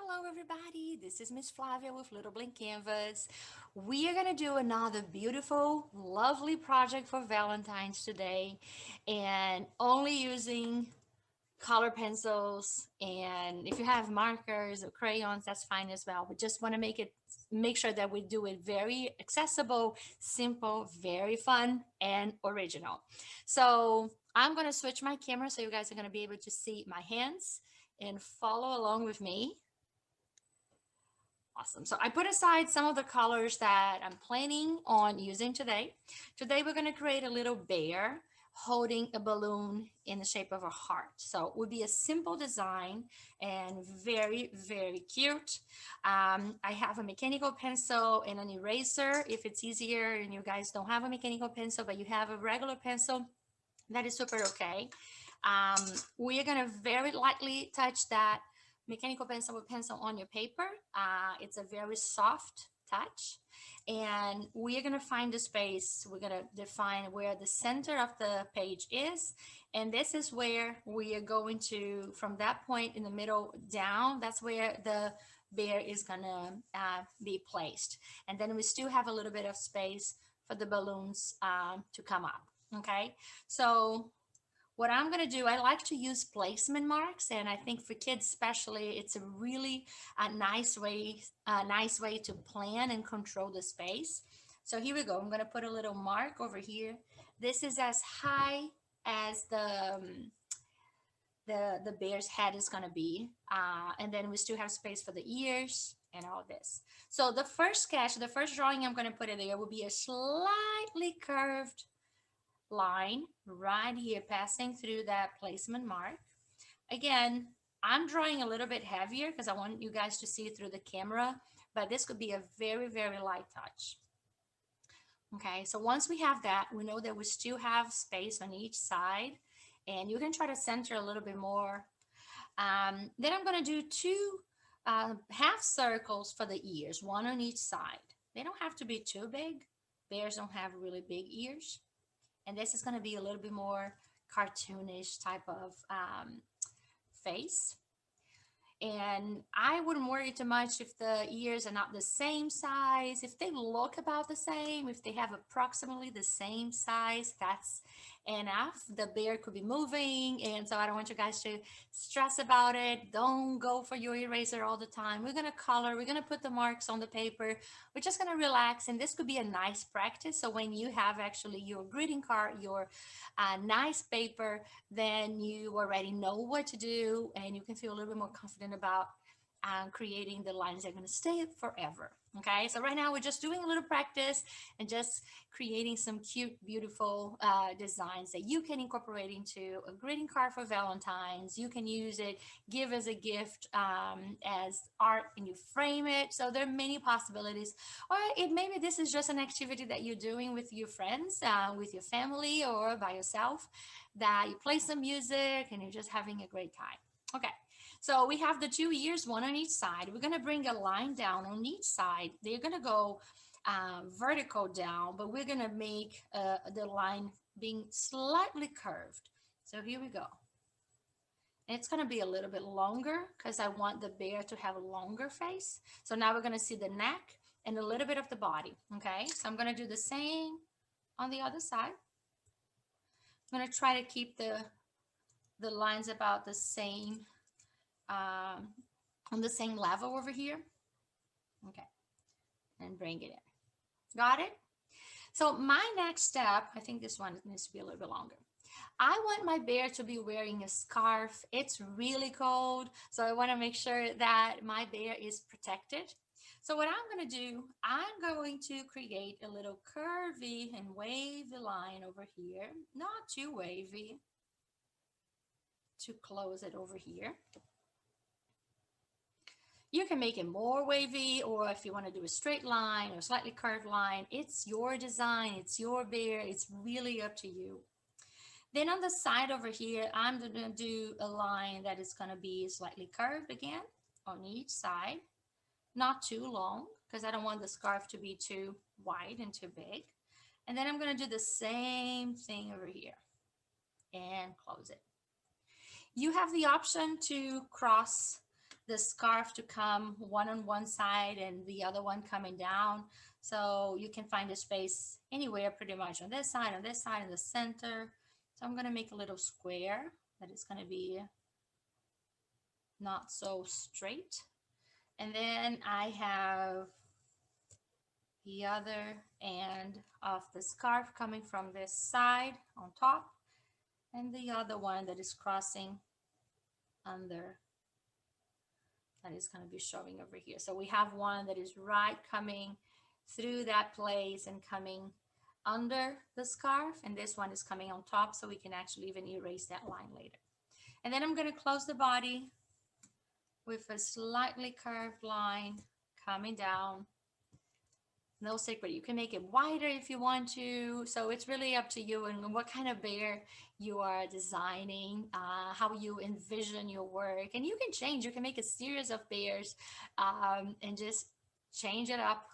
Hello everybody, this is Miss Flavia with Little Blank Canvas. We are going to do another beautiful, lovely project for Valentine's today and only using color pencils, and if you have markers or crayons, that's fine as well. We just want to make sure that we do it very accessible, simple, very fun and original. So I'm going to switch my camera so you guys are going to be able to see my hands and follow along with me. Awesome. So I put aside some of the colors that I'm planning on using today. Today we're going to create a little bear holding a balloon in the shape of a heart. So it would be a simple design and very, very cute. I have a mechanical pencil and an eraser if it's easier and you guys don't have a mechanical pencil, but you have a regular pencil, that is super okay. Um, we are going to very lightly touch that mechanical pencil with pencil on your paper. It's a very soft touch. And we are going to find the space. We're going to define where the center of the page is. And this is where we are going to, from that point in the middle down, that's where the bear is going to be placed. And then we still have a little bit of space for the balloons to come up. Okay, so what I'm going to do, I like to use placement marks, and I think for kids especially, it's a really nice way to plan and control the space. So here we go. I'm going to put a little mark over here. This is as high as the bear's head is going to be, and then we still have space for the ears and all this. So the first sketch, the first drawing I'm going to put in there will be a slightly curved line right here passing through that placement mark. Again, I'm drawing a little bit heavier because I want you guys to see through the camera, but this could be a very, very light touch. Okay, so once we have that, we know that we still have space on each side, and you can try to center a little bit more. Then I'm going to do two half circles for the ears, one on each side. They don't have to be too big. Bears don't have really big ears. And this is going to be a little bit more cartoonish type of face. And I wouldn't worry too much if the ears are not the same size. If they look about the same, if they have approximately the same size, that's enough. The bear could be moving, and so I don't want you guys to stress about it. Don't go for your eraser all the time. We're going to color, we're going to put the marks on the paper. We're just going to relax, and this could be a nice practice. So when you have actually your greeting card, your nice paper, then you already know what to do, and you can feel a little bit more confident about creating the lines that are going to stay forever. Okay, so right now we're just doing a little practice and just creating some cute, beautiful designs that you can incorporate into a greeting card for Valentine's. You can use it, give as a gift as art, and you frame it. So there are many possibilities. Or maybe this is just an activity that you're doing with your friends, with your family, or by yourself, that you play some music and you're just having a great time. Okay. So we have the two ears, one on each side. We're going to bring a line down on each side. They're going to go vertical down, but we're going to make the line being slightly curved. So here we go. And it's going to be a little bit longer because I want the bear to have a longer face. So now we're going to see the neck and a little bit of the body. Okay, so I'm going to do the same on the other side. I'm going to try to keep the lines about the same on the same level over here. Okay, and bring it in. Got it? So my next step, I think this one needs to be a little bit longer. I want my bear to be wearing a scarf. It's really cold, so I want to make sure that my bear is protected. So what I'm going to do, I'm going to create a little curvy and wavy line over here. Not too wavy, to close it over here. You can make it more wavy, or if you want to do a straight line or slightly curved line, it's your design, it's your bear, it's really up to you. Then on the side over here, I'm going to do a line that is going to be slightly curved again on each side, not too long because I don't want the scarf to be too wide and too big. And then I'm going to do the same thing over here and close it. You have the option to cross the scarf to come one on one side and the other one coming down. So you can find a space anywhere pretty much on this side, in the center. So I'm going to make a little square that is going to be not so straight. And then I have the other end of the scarf coming from this side on top, and the other one that is crossing under, that is going to be showing over here. So we have one that is right coming through that place and coming under the scarf, and this one is coming on top, so we can actually even erase that line later. And then I'm going to close the body with a slightly curved line coming down. No secret, you can make it wider if you want to, so it's really up to you and what kind of bear you are designing, how you envision your work. And you can change, you can make a series of bears and just change it up,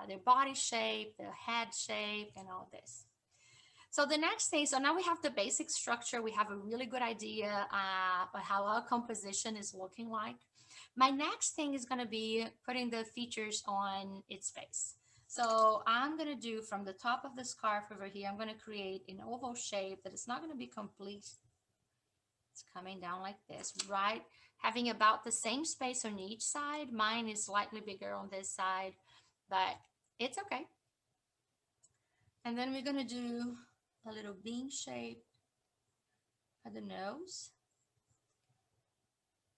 their body shape, their head shape, and all this. So the next thing, so now we have the basic structure, we have a really good idea about how our composition is looking like. My next thing is going to be putting the features on its face. So I'm going to do from the top of the scarf over here, I'm going to create an oval shape that is not going to be complete. It's coming down like this, right? Having about the same space on each side. Mine is slightly bigger on this side, but it's okay. And then we're going to do a little bean shape at the nose,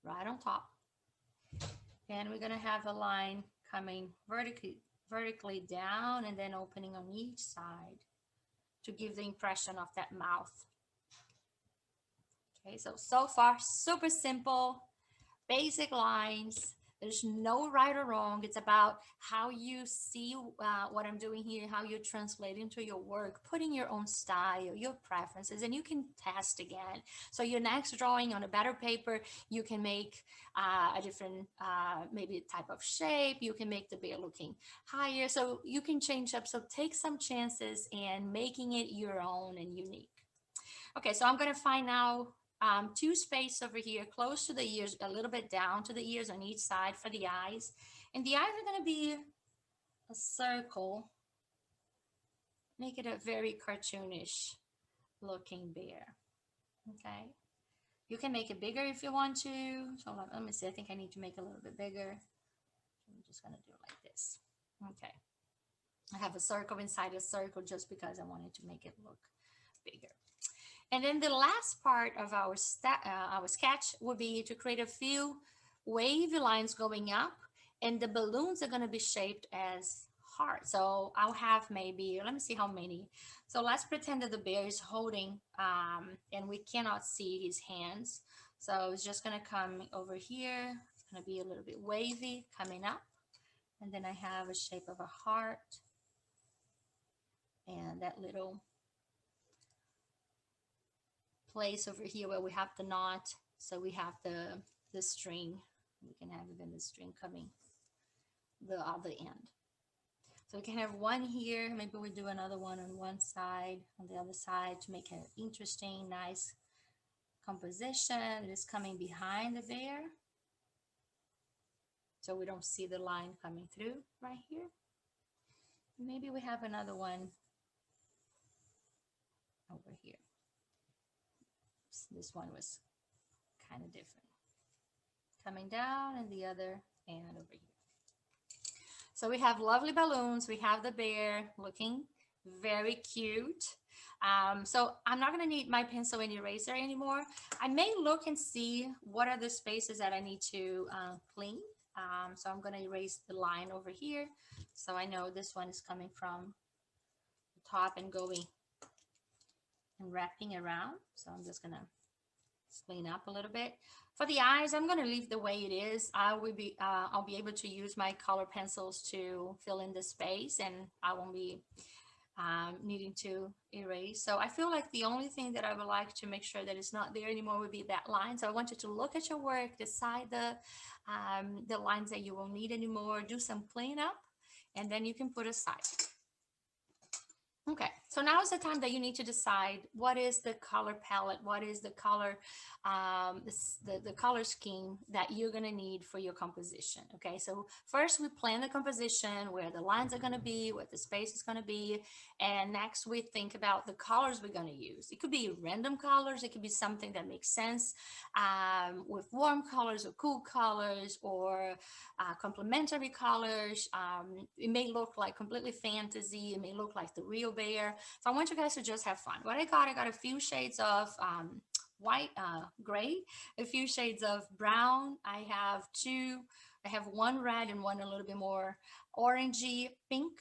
right on top. And we're going to have a line coming vertically down and then opening on each side to give the impression of that mouth. Okay, so far super simple, basic lines. There's no right or wrong. It's about how you see what I'm doing here, how you translate into your work, putting your own style, your preferences, and you can test again. So your next drawing on a better paper, you can make a different, maybe type of shape. You can make the bear looking higher. So you can change up. So take some chances in making it your own and unique. Okay, so I'm going to find now two space over here close to the ears, a little bit down to the ears on each side for the eyes. And the eyes are going to be a circle. Make it a very cartoonish looking bear. Okay. You can make it bigger if you want to. So let me see. I think I need to make it a little bit bigger. I'm just going to do it like this. Okay. I have a circle inside a circle just because I wanted to make it look bigger. And then the last part of our sketch would be to create a few wavy lines going up, and the balloons are going to be shaped as hearts. So I'll have maybe, let me see how many. So let's pretend that the bear is holding, and we cannot see his hands. So it's just going to come over here. It's going to be a little bit wavy coming up. And then I have a shape of a heart and that little place over here where we have the knot. So we have the string. We can have even the string coming the other end. So we can have one here. Maybe we do another one on one side, on the other side, to make an interesting, nice composition. It is coming behind the bear, so we don't see the line coming through right here. Maybe we have another one over here. This one was kind of different. Coming down, and the other and over here. So we have lovely balloons. We have the bear looking very cute. So I'm not going to need my pencil and eraser anymore. I may look and see what are the spaces that I need to clean. So I'm going to erase the line over here. So I know this one is coming from the top and going and wrapping around. So I'm just going to clean up a little bit. For the eyes, I'm going to leave the way it is. I'll be able to use my color pencils to fill in the space, and I won't be needing to erase. So I feel like the only thing that I would like to make sure that it's not there anymore would be that line. So I want you to look at your work, decide the lines that you won't need anymore, do some cleanup, and then you can put aside. Okay, so now is the time that you need to decide what is the color palette, what is the color, the color scheme that you're gonna need for your composition. Okay, so first we plan the composition, where the lines are gonna be, what the space is gonna be, and next we think about the colors we're gonna use. It could be random colors, it could be something that makes sense, with warm colors or cool colors, or complementary colors. It may look like completely fantasy. It may look like the real bear. So I want you guys to just have fun. What I got a few shades of white, gray, a few shades of brown. I have two. I have one red and one a little bit more orangey pink,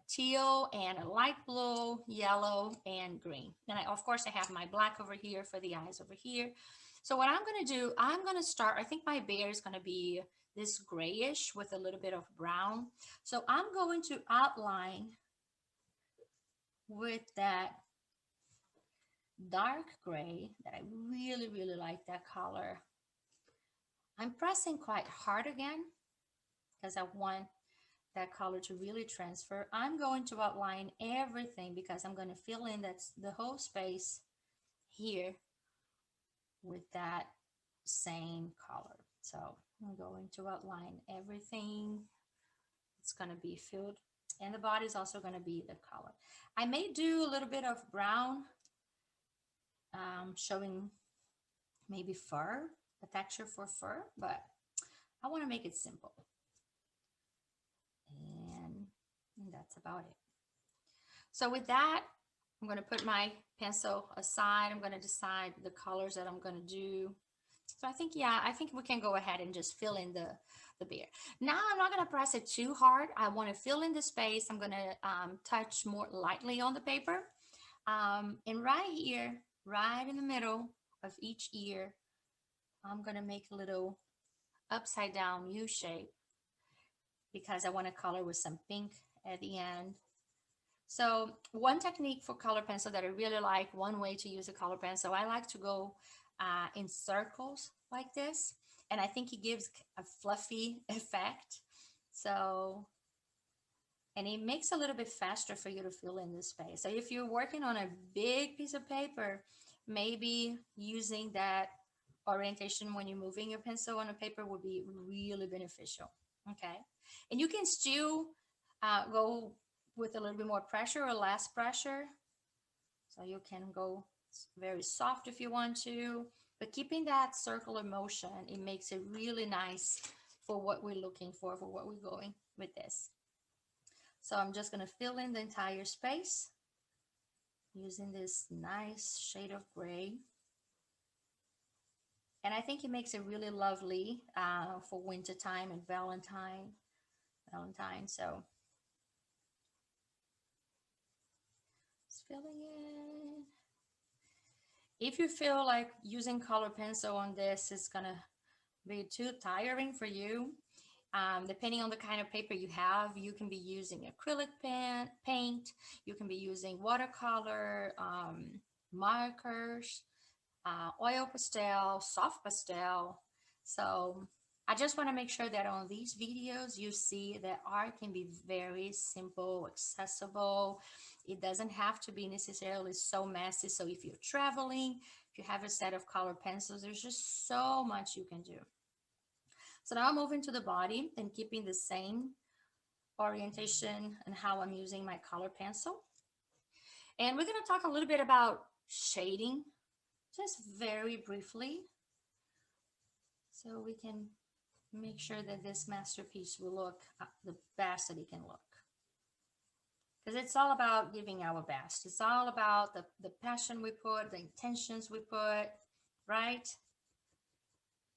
teal, and a light blue, yellow, and green. And of course, I have my black over here for the eyes over here. So what I'm going to do, I'm going to start, I think my bear is going to be this grayish with a little bit of brown. So I'm going to outline with that dark gray that I really, really like that color. I'm pressing quite hard again because I want that color to really transfer. I'm going to outline everything because I'm going to fill in that's the whole space here with that same color. So I'm going to outline everything. It's going to be filled, and the body is also going to be the color. I may do a little bit of brown, showing maybe fur, a texture for fur, but I want to make it simple. And that's about it. So with that, I'm going to put my pencil aside. I'm going to decide the colors that I'm going to do. So I think, yeah, I think we can go ahead and just fill in the bear. Now I'm not going to press it too hard. I want to fill in the space. I'm going to touch more lightly on the paper. And right here, right in the middle of each ear, I'm going to make a little upside down U shape because I want to color with some pink at the end. So one technique for color pencil that I really like, one way to use a color pencil, I like to go in circles like this. And I think it gives a fluffy effect. So, and it makes a little bit faster for you to fill in the space. So if you're working on a big piece of paper, maybe using that orientation when you're moving your pencil on a paper would be really beneficial. Okay. And you can still go with a little bit more pressure or less pressure. So you can go very soft if you want to, but keeping that circular motion, it makes it really nice for what we're looking for what we're going with this. So I'm just going to fill in the entire space using this nice shade of gray. And I think it makes it really lovely for winter time and Valentine. So just filling in. If you feel like using color pencil on this is gonna be too tiring for you, depending on the kind of paper you have, you can be using acrylic paint, you can be using watercolor, markers, oil pastel, soft pastel. So I just want to make sure that on these videos you see that art can be very simple, accessible. It doesn't have to be necessarily so messy. So if you're traveling, if you have a set of color pencils, there's just so much you can do. So now I'm moving to the body and keeping the same orientation and how I'm using my color pencil. And we're going to talk a little bit about shading, just very briefly, so we can make sure that this masterpiece will look the best that it can look. Because it's all about giving our best. It's all about the passion we put, the intentions we put, right?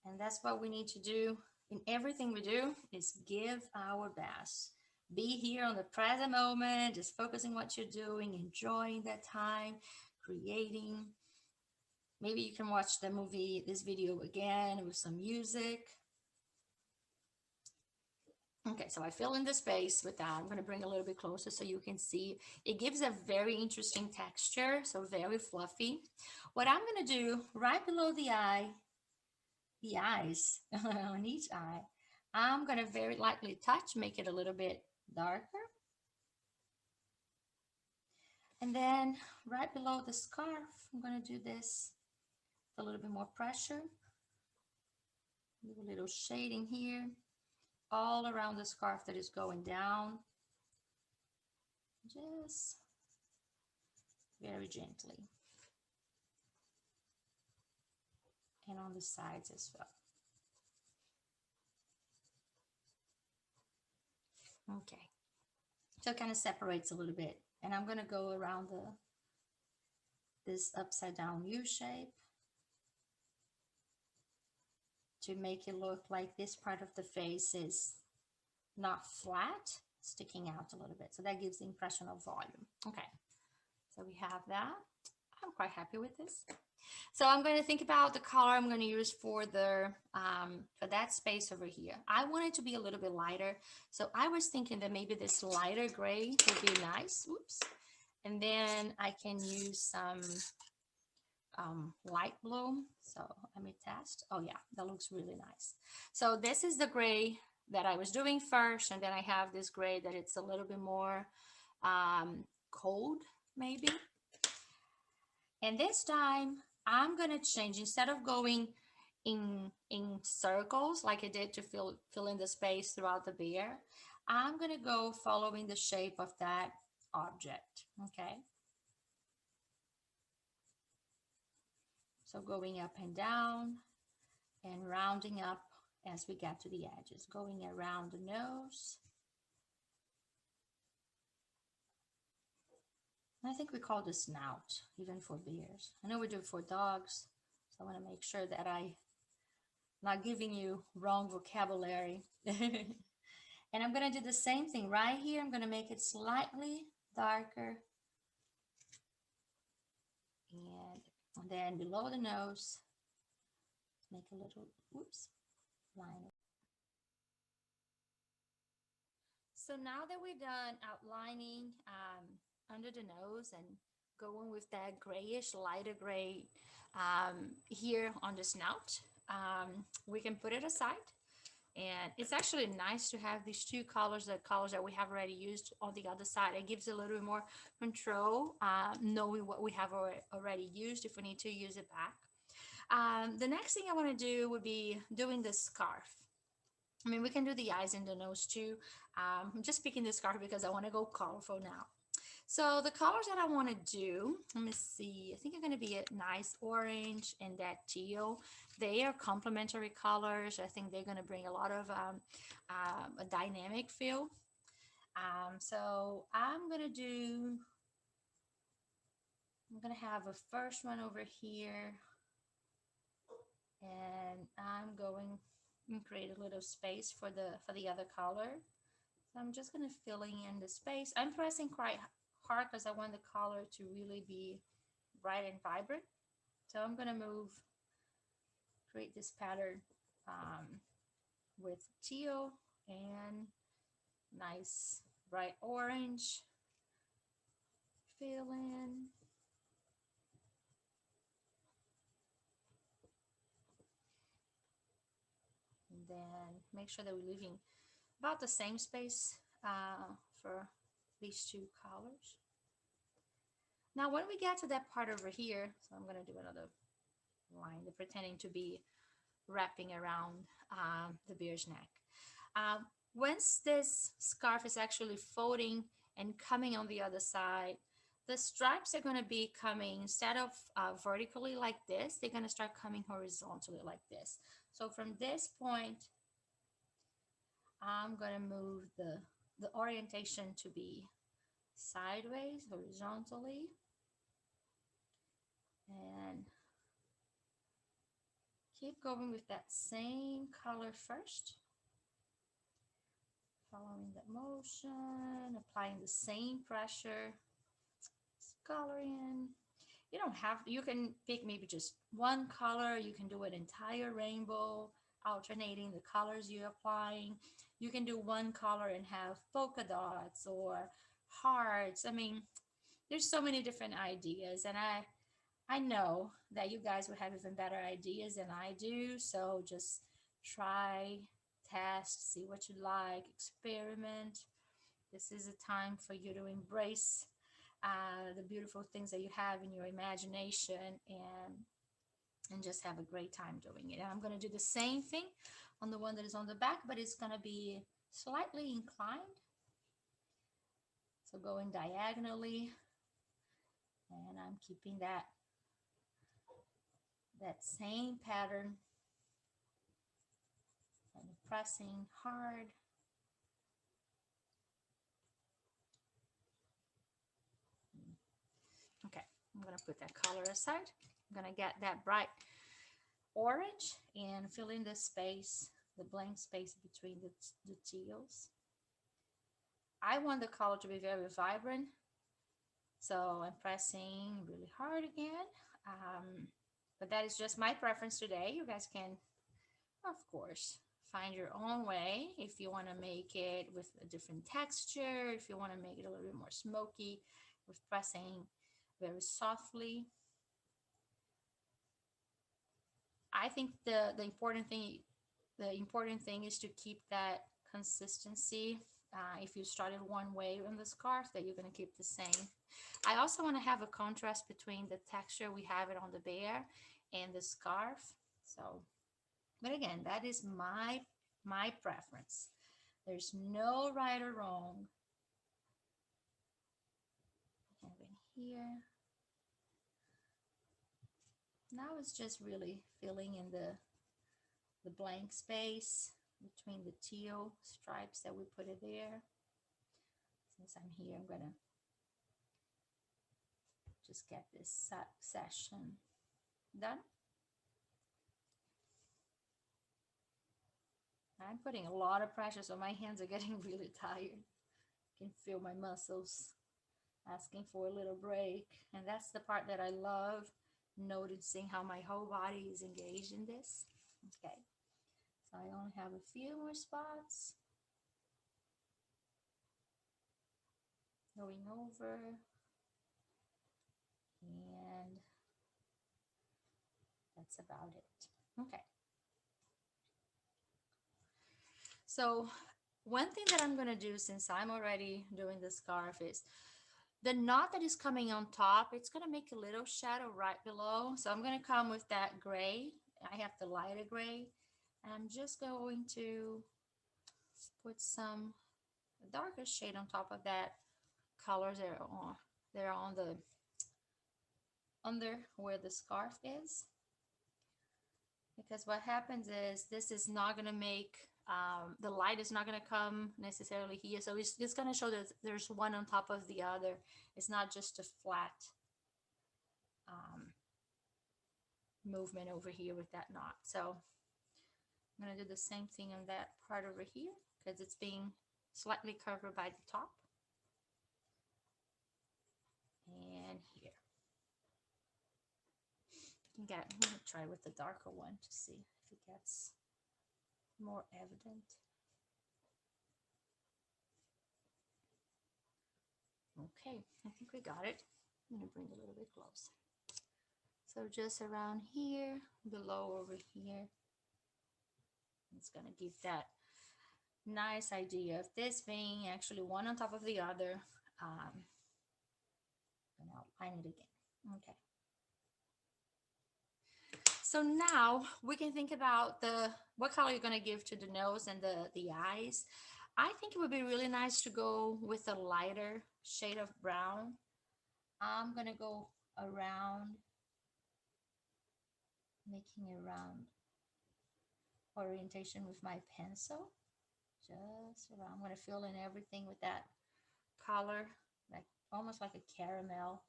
And that's what we need to do in everything we do, is give our best. Be here on the present moment, just focusing what you're doing, enjoying that time, creating. Maybe you can watch this video again with some music. Okay, so I fill in the space with that. I'm going to bring a little bit closer so you can see. It gives a very interesting texture, so very fluffy. What I'm going to do right below the eyes, on each eye, I'm going to very lightly touch, make it a little bit darker. And then right below the scarf, I'm going to do this with a little bit more pressure. Do a little shading here, all around the scarf that is going down. Just very gently. And on the sides as well. Okay. So it kind of separates a little bit. And I'm going to go around this upside down U shape to make it look like this part of the face is not flat, sticking out a little bit. So that gives the impression of volume. Okay, so we have that. I'm quite happy with this. So I'm going to think about the color I'm going to use for that space over here. I want it to be a little bit lighter. So I was thinking that maybe this lighter gray would be nice. Oops. And then I can use some light blue. So let me test. Oh yeah, that looks really nice. So this is the gray that I was doing first. And then I have this gray that it's a little bit more cold maybe. And this time I'm going to change, instead of going in circles like I did to fill in the space throughout the bear, I'm going to go following the shape of that object. Okay. So going up and down and rounding up as we get to the edges, going around the nose. I think we call this snout, even for bears. I know we do it for dogs, so I want to make sure that I'm not giving you wrong vocabulary. And I'm going to do the same thing right here. I'm going to make it slightly darker. And then below the nose, make a little, line. So now that we're done outlining under the nose and going with that grayish, lighter gray here on the snout, we can put it aside. And it's actually nice to have these two colors, the colors that we have already used on the other side. It gives a little bit more control, knowing what we have already used if we need to use it back. The next thing I want to do would be doing the scarf. I mean, we can do the eyes and the nose too. I'm just picking the scarf because I want to go colorful now. So the colors that I want to do, let me see, I think I'm going to be a nice orange and that teal. They are complementary colors. I think they're going to bring a lot of a dynamic feel. So I'm going to have a first one over here, and I'm going to create a little space for the other color. So I'm just going to filling in the space. I'm pressing quite hard because I want the color to really be bright and vibrant. So I'm going to create this pattern with teal and nice bright orange. Fill in. And then make sure that we're leaving about the same space for these two colors. Now, when we get to that part over here, so I'm going to do another line, pretending to be wrapping around the bear's neck. Once this scarf is actually folding and coming on the other side, the stripes are going to be coming, instead of vertically like this, they're going to start coming horizontally like this. So from this point, I'm going to move the orientation to be sideways, horizontally. And keep going with that same color first. Following that motion, applying the same pressure, color in. You don't have to, you can pick maybe just one color. You can do an entire rainbow, alternating the colors you're applying. You can do one color and have polka dots or hearts. I mean, there's so many different ideas, and I know that you guys will have even better ideas than I do. So just try, test, see what you like, experiment. This is a time for you to embrace the beautiful things that you have in your imagination, and just have a great time doing it. And I'm going to do the same thing on the one that is on the back, but it's going to be slightly inclined. So going diagonally, and I'm keeping that same pattern and pressing hard. Okay, I'm going to put that color aside. I'm going to get that bright orange and fill in the space, the blank space between the teals. I want the color to be very vibrant, so I'm pressing really hard again. But that is just my preference today. You guys can, of course, find your own way. If you want to make it with a different texture, if you want to make it a little bit more smoky with pressing very softly. I think the important thing is to keep that consistency. If you started one way on the scarf, that you're going to keep the same. I also want to have a contrast between the texture we have it on the bear and the scarf. So, but again, that is my preference. There's no right or wrong. Have it here. Now it's just really filling in the blank space between the teal stripes that we put it there. Since I'm here, I'm gonna just get this section done. I'm putting a lot of pressure, so my hands are getting really tired. I can feel my muscles asking for a little break. And that's the part that I love, noticing how my whole body is engaged in this. Okay, so I only have a few more spots. Going over. And that's about it. Okay. So one thing that I'm going to do, since I'm already doing the scarf, is the knot that is coming on top, it's going to make a little shadow right below. So I'm going to come with that gray. I have the lighter gray. And I'm just going to put some darker shade on top of that colors that are on, they're on the under where the scarf is. Because what happens is this is not going to make the light is not going to come necessarily here, so it's going to show that there's one on top of the other. It's not just a flat movement over here with that knot. So I'm going to do the same thing on that part over here because it's being slightly covered by the top. And here. I'm going to try with the darker one to see if it gets more evident. Okay, I think we got it. I'm going to bring it a little bit closer. So just around here, below over here. It's going to give that nice idea of this being actually one on top of the other. And I'll outline it again. Okay. So now we can think about what color you're going to give to the nose and the eyes. I think it would be really nice to go with a lighter shade of brown. I'm going to go around, making a round orientation with my pencil. Just around. I'm going to fill in everything with that color, like almost like a caramel.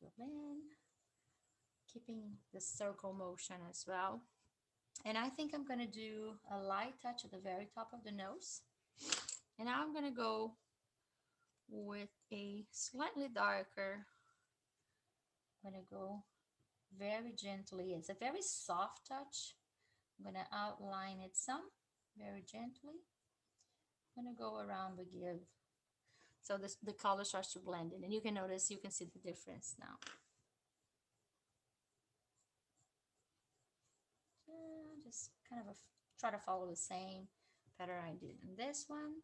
Fill in, keeping the circle motion as well. And I think I'm going to do a light touch at the very top of the nose. And now I'm going to go with a slightly darker. I'm going to go very gently. It's a very soft touch. I'm going to outline it some very gently. I'm going to go around the give. So the color starts to blend in, and you can notice, you can see the difference now. Just kind of try to follow the same better I did in this one.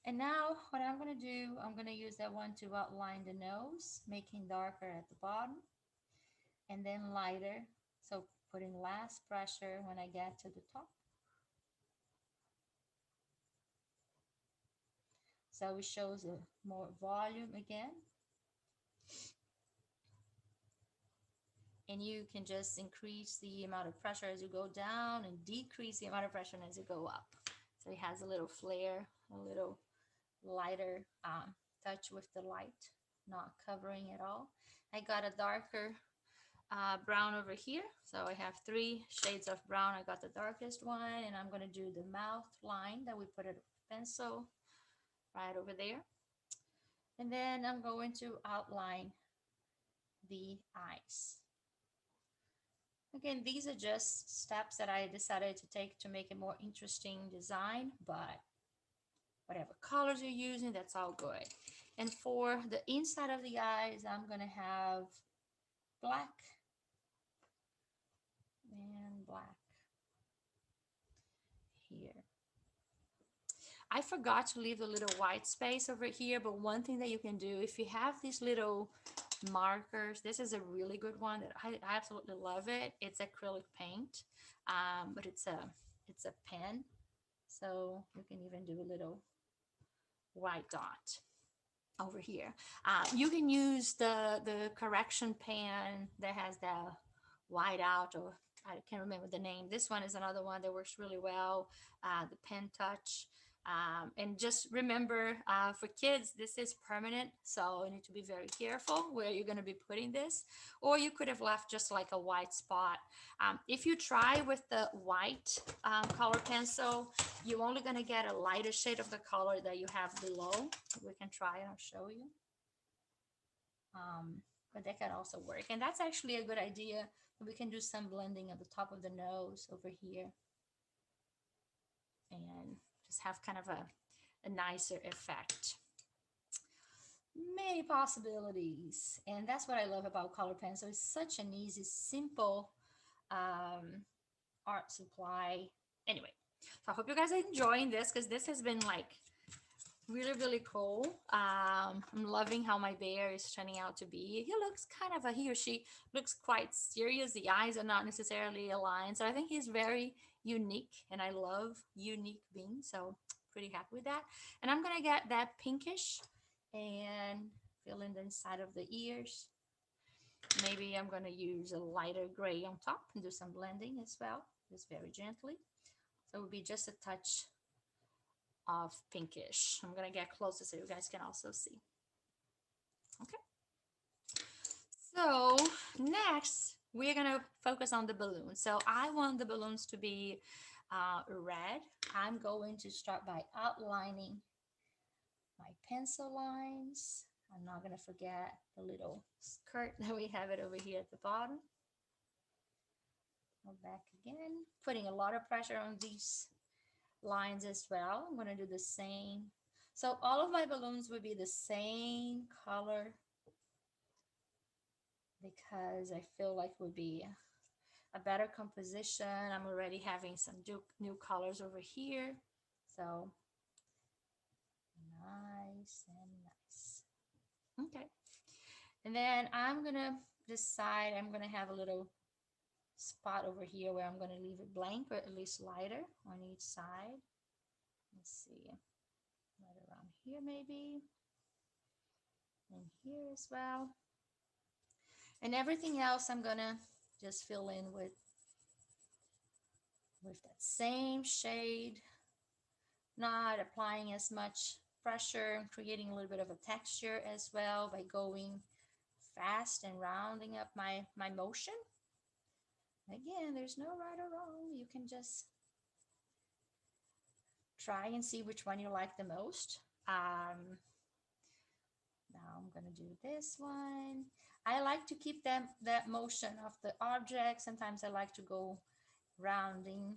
And now what I'm going to do, I'm going to use that one to outline the nose, making darker at the bottom and then lighter. So putting less pressure when I get to the top. So it shows a more volume again. And you can just increase the amount of pressure as you go down and decrease the amount of pressure as you go up. So it has a little flare, a little lighter touch with the light, not covering at all. I got a darker brown over here. So I have 3 shades of brown. I got the darkest one, and I'm going to do the mouth line that we put a pencil right over there. And then I'm going to outline the eyes. Again, these are just steps that I decided to take to make a more interesting design, but whatever colors you're using, that's all good. And for the inside of the eyes, I'm going to have black and black here. I forgot to leave a little white space over here, but one thing that you can do, if you have these little markers, this is a really good one that I absolutely love it. It's acrylic paint, but it's a pen, so you can even do a little white dot over here. You can use the correction pen that has the white out, or I can't remember the name. This one is another one that works really well, the pen touch. And just remember, for kids, this is permanent, so you need to be very careful where you're going to be putting this. Or you could have left just like a white spot. If you try with the white color pencil, you're only going to get a lighter shade of the color that you have below. We can try it, I'll show you. But that can also work. And that's actually a good idea. We can do some blending at the top of the nose over here. And just have kind of a nicer effect. Many possibilities, and that's what I love about color pencil. It's such an easy, simple art supply. Anyway, so I hope you guys are enjoying this, because this has been like really cool. I'm loving how my bear is turning out to be. He looks kind of he or she looks quite serious. The eyes are not necessarily aligned, so I think he's very unique, and I love unique beings, so pretty happy with that. And I'm gonna get that pinkish and fill in the inside of the ears. Maybe I'm gonna use a lighter gray on top and do some blending as well, just very gently. So it will be just a touch of pinkish. I'm gonna get closer so you guys can also see. Okay. So next we're gonna focus on the balloons. So I want the balloons to be red. I'm going to start by outlining my pencil lines. I'm not gonna forget the little skirt that we have it over here at the bottom. Go back again, putting a lot of pressure on these lines as well. I'm going to do the same. So all of my balloons will be the same color, because I feel like it would be a better composition. I'm already having some new colors over here. So nice and nice. Okay. And then I'm going to decide, I'm going to have a little spot over here where I'm going to leave it blank, or at least lighter on each side. Let's see, right around here maybe, and here as well. And everything else I'm going to just fill in with that same shade, not applying as much pressure, creating a little bit of a texture as well by going fast and rounding up my motion. Again, there's no right or wrong. You can just try and see which one you like the most. Now I'm going to do this one. I like to keep that motion of the object. Sometimes I like to go rounding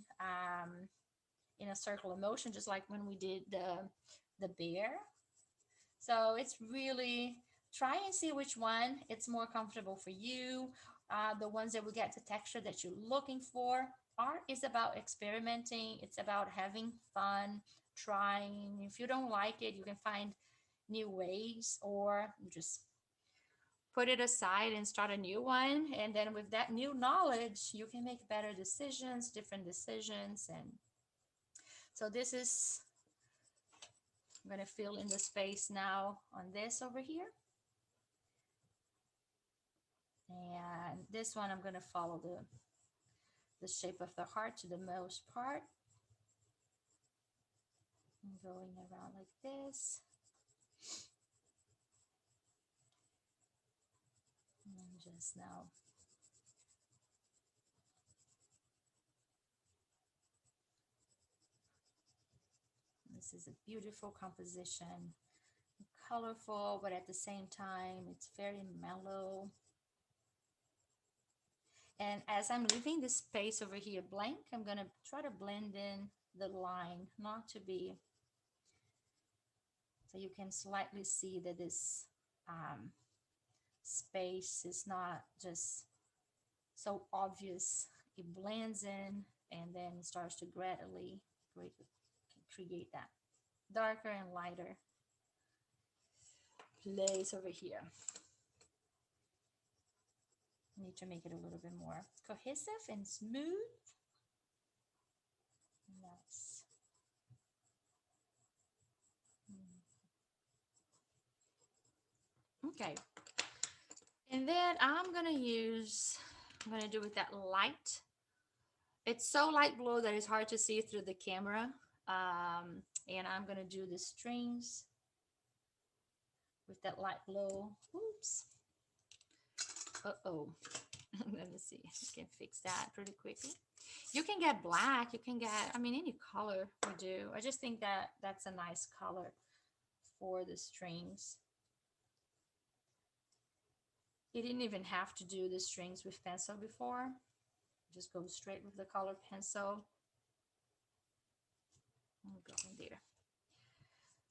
in a circular motion, just like when we did the bear. So it's really, try and see which one it's more comfortable for you. The ones that will get the texture that you're looking for. art is about experimenting. It's about having fun, trying. If you don't like it, you can find new ways, or you just put it aside and start a new one. And then with that new knowledge, you can make better decisions, different decisions. And so this is, I'm going to fill in the space now on this over here. And this one, I'm going to follow the shape of the heart to the most part. I'm going around like this. And just now. This is a beautiful composition, colorful, but at the same time, it's very mellow. And as I'm leaving this space over here blank, I'm gonna try to blend in the line, not to be, so you can slightly see that this space is not just so obvious. It blends in and then starts to gradually create that darker and lighter place over here. Need to make it a little bit more cohesive and smooth. Nice. Okay. And then I'm gonna do with that light. It's so light blue that it's hard to see through the camera. And I'm gonna do the strings with that light blue. Oops. Uh-oh. Let me see. I can fix that pretty quickly. You can get black. You can get, I mean, any color will do. I just think that that's a nice color for the strings. You didn't even have to do the strings with pencil before. Just go straight with the color pencil. I'm going there.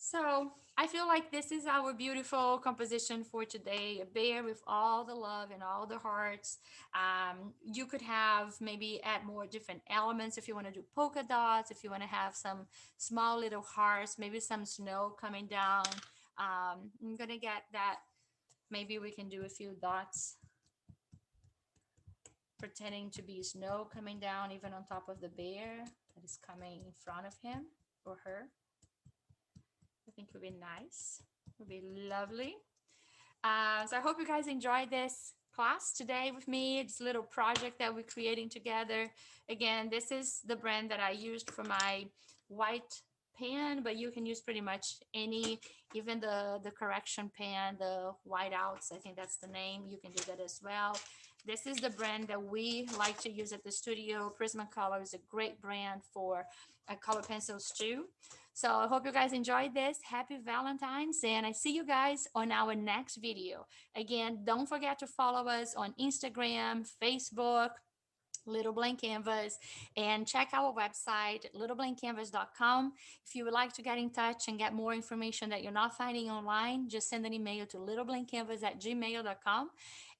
So I feel like this is our beautiful composition for today, a bear with all the love and all the hearts. You could have maybe add more different elements if you want to do polka dots, if you want to have some small little hearts, maybe some snow coming down. I'm going to get that. Maybe we can do a few dots pretending to be snow coming down even on top of the bear that is coming in front of him or her. I think it would be nice. It would be lovely. So I hope you guys enjoyed this class today with me. It's a little project that we're creating together. Again, this is the brand that I used for my white pen, but you can use pretty much any, even the correction pen, the whiteouts, I think that's the name. You can do that as well. This is the brand that we like to use at the studio. Prismacolor is a great brand for color pencils too. So I hope you guys enjoyed this. Happy Valentine's, and I see you guys on our next video. Again, don't forget to follow us on Instagram, Facebook, Little Blank Canvas, and check our website, littleblankcanvas.com. If you would like to get in touch and get more information that you're not finding online, just send an email to littleblankcanvas@gmail.com.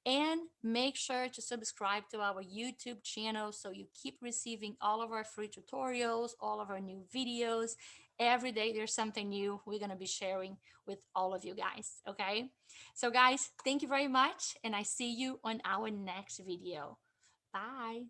And make sure to subscribe to our YouTube channel so you keep receiving all of our free tutorials, all of our new videos. Every day there's something new we're going to be sharing with all of you guys. Okay. So guys, thank you very much. And I see you on our next video. Bye.